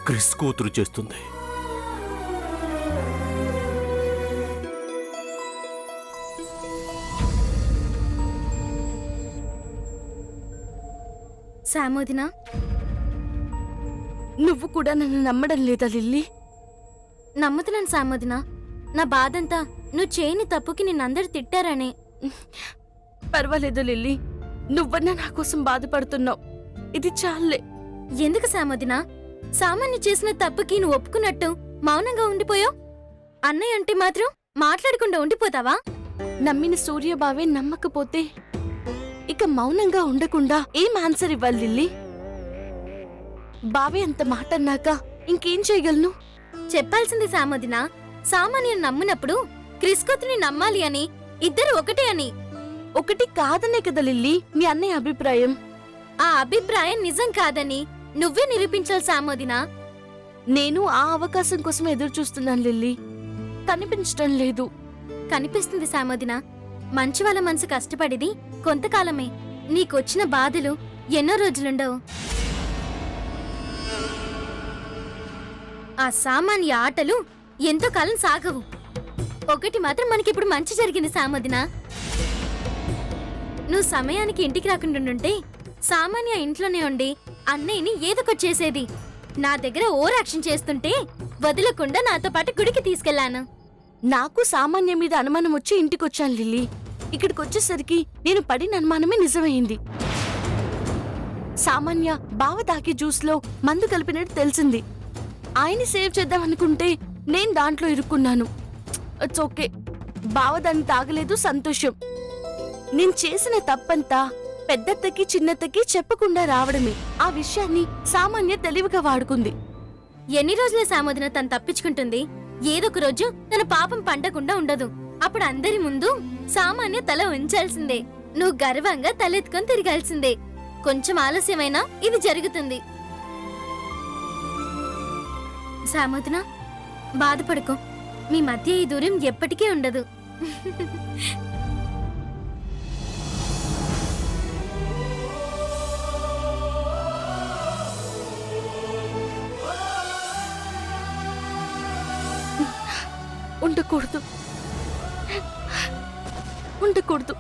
Chris కూతురు చేస్తుంది. సామోదినా, నువ్వు కూడా నన్ను నమ్మడం లేదా లిల్లీ? నమ్ముతున్నాను సామోదినా. నా బాధంతా నువ్వు చేయని తప్పుకి నిన్నందరూ తిట్టారనే. పర్వాలేదు లిల్లీ, నువ్వన్నా నా కోసం బాధపడుతున్నావు. ఇది చాలే. ఎందుకు సామోదినా? సామాన్య చేసిన తప్పుకి నువ్వు ఒప్పుకున్నట్టు మౌనంగా ఉండిపోయావు. అన్నయ్య అంటే మాత్రం మాట్లాడకుండా ఉండిపోతావా? నమ్మిన సూర్యబావే నమ్మకపోతే ఇక మౌనంగా ఉండకుండా ఏం ఆన్సర్ ఇవ్వాలి లిల్లీ? బావే అంత మాట అన్నాక ఇంకేం చేయగలను? చెప్పాల్సింది సామోదినా. సామాన్యుని నమ్మినప్పుడు క్రిస్కొత్తుని నమ్మాలి అని, ఇద్దరు ఒకటే అని. ఒకటి కాదనే కదా లిల్లీ మీ అన్నయ్య అభిప్రాయం. ఆ అభిప్రాయం నిజం కాదని నువ్వే నిరూపించాలి సామోదినా. నేను ఆ అవకాశం కోసం ఎదురు చూస్తున్నాను లిల్లీ. కనిపించడం లేదు. కనిపిస్తుంది సామోదినా. మంచి వాళ్ళ మనసు కష్టపడిది కొంతకాలమే. నీకొచ్చిన బాధలు ఎన్నో రోజులుండవు. ఆ సామాన్య ఆటలు ఎంతో కాలం సాగవు. ఒకటి మాత్రం మనకిప్పుడు మంచి జరిగింది సామోదినా. నువ్వు సమయానికి ఇంటికి రాకుండా సామాన్య ఇంట్లోనే ఉండి అన్నయ్యని ఏదొకొచ్చేసేది. నా దగ్గర ఓవరాక్షన్ చేస్తుంటే వదలకుండా నాతో పాటు గుడికి తీసుకెళ్లాను. నాకు సామాన్య మీద అనుమానం వచ్చి ఇంటికొచ్చాను లిల్లీ. ఇక్కడికొచ్చేసరికి నేను పడిన అనుమానమే నిజమైంది. సామాన్య బావ తాకి జ్యూస్లో మందు కలిపినట్టు తెలిసింది. ఆయన్ని సేవ్ చేద్దామనుకుంటే నేను దాంట్లో ఇరుక్కున్నాను. ఇట్స్ ఓకే, బావ దాన్ని తాగలేదు, సంతోషం. నేను చేసిన తప్పంతా పెద్దత్తకి చిన్నత్తకి చెప్పకుండా రావడమే. ఆ విషయాన్ని సామాన్య తెలివిగా వాడుకుంది. ఎన్ని రోజులే సామోదిన తను తప్పించుకుంటుంది? ఏదొక రోజు తన పాపం పండకుండా ఉండదు. అప్పుడు అందరి ముందు సామాన్య తల ఉంచాల్సిందే. నువ్వు గర్వంగా తలెత్తుకొని తిరగాల్సిందే. కొంచెం ఆలస్యమైనా ఇది జరుగుతుంది. సామోదిన, బాధపడుకో. మీ మధ్య ఈ దూరం ఎప్పటికీ ఉండదు. ఉండకూడదు, ఉండకూడదు.